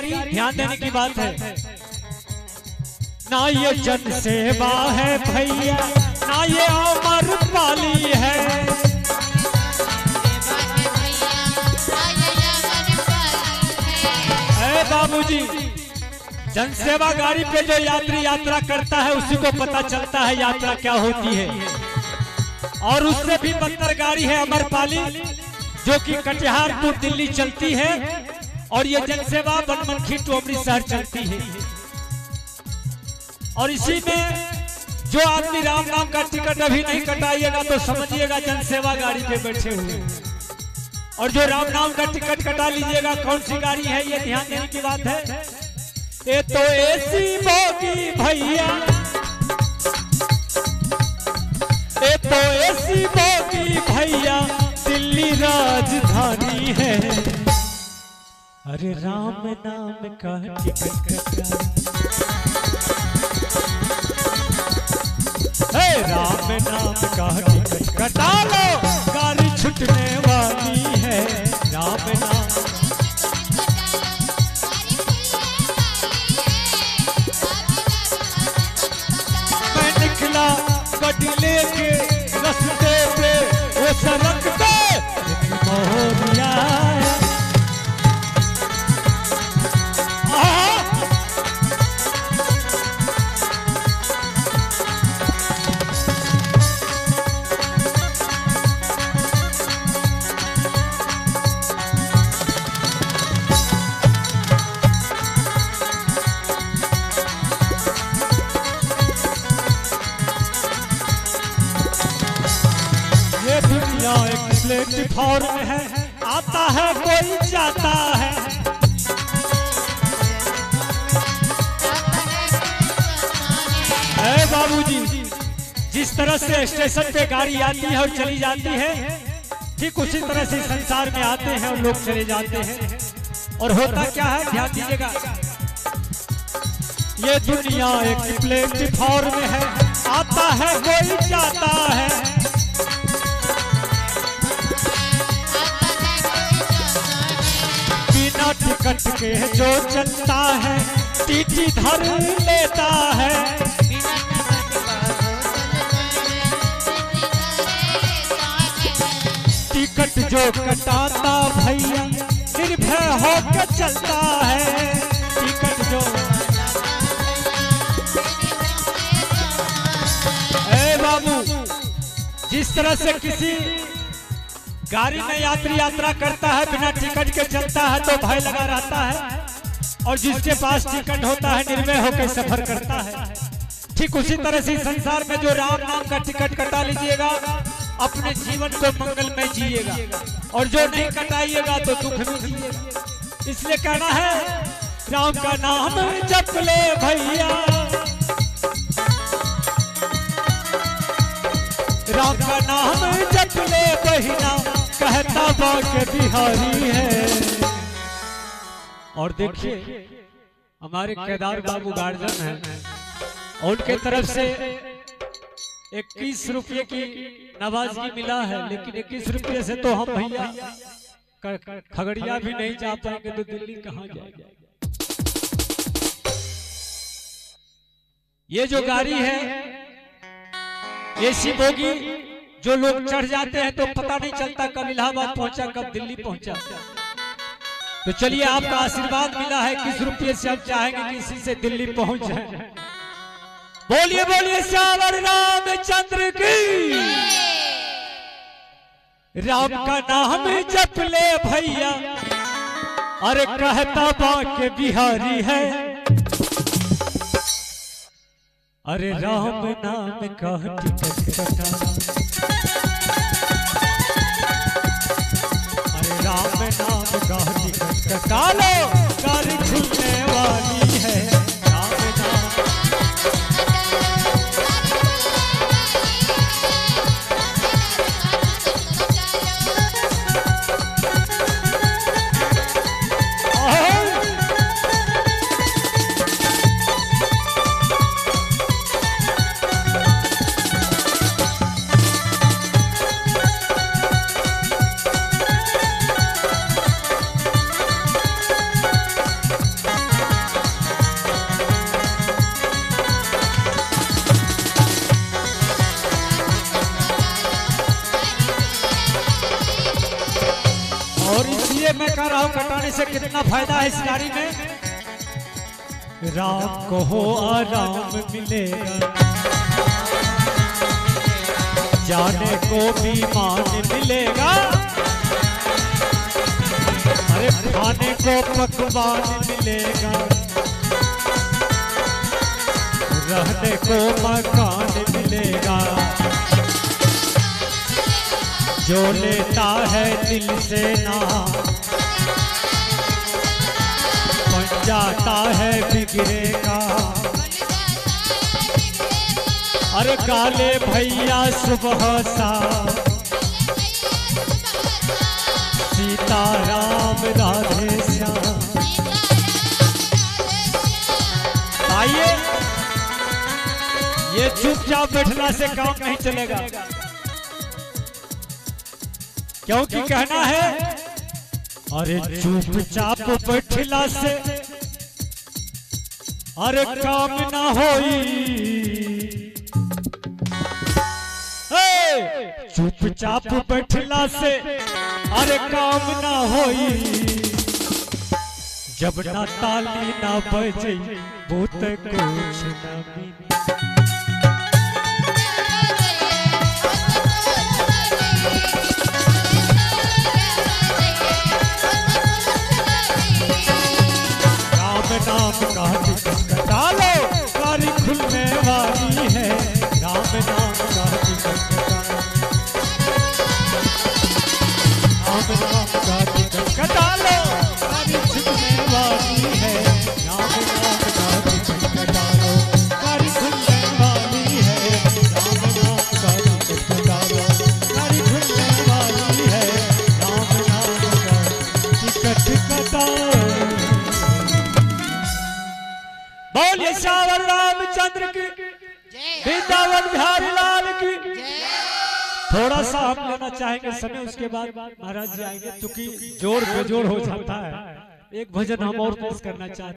ध्यान देने की बात है। ना ये जन सेवा है भैया, ना ये अमर पाली है। बाबूजी, जनसेवा गाड़ी पे जो यात्री यात्रा करता है उसी को पता चलता है यात्रा क्या होती है। और उससे भी बदतर गाड़ी है अमरपाली, जो कि कटिहार टू दिल्ली चलती है, और ये जनसेवा बनमनखी टू अमृतसर चलती है। और इसी में जो आदमी राम नाम का टिकट अभी नहीं कटाइएगा तो समझिएगा जनसेवा गाड़ी पे बैठे हुए। और जो राम नाम का टिकट कटा लीजिएगा, कौन सी गाड़ी है ये ध्यान देने की बात है। ये तो एसी बोगी भैया, ये तो एसी बोगी भैया, दिल्ली राजधानी है। अरे राम नाम का टिकट कटा, राम नाम का टिकट कटा लो, गाड़ी छूटने वाली है। राम नाम मैं निकला गड्डी लेके रास्ते पे, वो सड़क पे मोहरिया प्लेटफॉर्म है, आता है कोई जाता है। बाबूजी, जिस तरह से स्टेशन पे गाड़ी आती है और चली जाती है, ठीक उसी तरह से संसार में आते हैं और लोग चले जाते हैं। और होता क्या है ध्यान दीजिएगा, ये दुनिया एक प्लेटफॉर्म है, आता है कोई जाता है। टिकट के जो चलता है टीटी धर लेता है। टिकट जो कटाता भैया निर्भय होकर चलता है। टिकट जो बाबू, जिस तरह से किसी गाड़ी में यात्री यात्रा करता है बिना टिकट के चलता है तो भय लगा रहता है, और जिसके पास टिकट होता है निर्भय होकर सफर करता है। ठीक उसी तरह से संसार में जो राम नाम का टिकट कटा लीजिएगा अपने जीवन को मंगलमय जिएगा, और जो नहीं कटाइएगा तो दुख में जिएगा। इसलिए कहना है राम का नाम जप ले भैया, राम का नाम जप ले बहिना, कहता बाके बिहारी है। और देखिए हमारे केदार बाबू गार्जियन हैं, उनके तरफ से 21 रुपये की नवाजगी मिला है, लेकिन 21 रुपये से तो हम भैया खगड़िया भी नहीं जा पाएंगे तो दिल्ली कहाँ जाएंगे। ये जो गाड़ी है एसी बोगी, जो लोग चढ़ जाते हैं तो पता नहीं चलता कब इलाहाबाद पहुंचा कब दिल्ली पहुंचा। तो चलिए आपका आशीर्वाद मिला है, 21 रुपये से हम चाहेंगे कि इसी से दिल्ली पहुंच जाए। बोलिए बोलिए श्यावर रामचंद्र की। राम का नाम जप ले भैया, अरे कहता बाके बिहारी है। अरे राम नाम का टिकट कटा, अरे राम नाम का टिकट कटा लो, गाड़ी छूटने वाली है। राम नाम मैं कह रहा हूँ कटाने से कितना फायदा है इस गाड़ी में। राम को हो आराम मिलेगा, जाने को भी मान मिलेगा, अरे खाने को पकवान मिलेगा, रहने को मकान मिलेगा। जो लेता है दिल से नाम बन जाता है बिगड़ेगा। अरे काले भैया सुबह शाम सीता राम राधे श्याम। आइए, ये चुपचाप बैठना से काम नहीं चलेगा, क्योंकि कहना है अरे चुपचाप बैठला से अरे काम ना होई। चुपचाप बैठला से अरे काम ना होई। जब ना ताली ना बजे भूत कुछ ना मिली। नाम का टिकट कटा लो, गाड़ी खुलने वाली है। राम नाम का टिकट कटा लो, राम नाम का टिकट कटा लो, गाड़ी खुलने वाली है। राम नाम का टिकट कटा लो, गाड़ी खुलने वाली है। राम नाम का टिकट कटा लो, गाड़ी खुलने वाली है। राम नाम का टिकट कटा लो। बोलिए श्यावर रामचंद्र की, वृंदावन बिहारी लाल की। थोड़ा सा हम लेना चाहेंगे समय, उसके बाद महाराज जी आएंगे, क्योंकि जोड़ बेजोड़ हो जाता है। एक भजन हम और पेश करना चाहते हैं।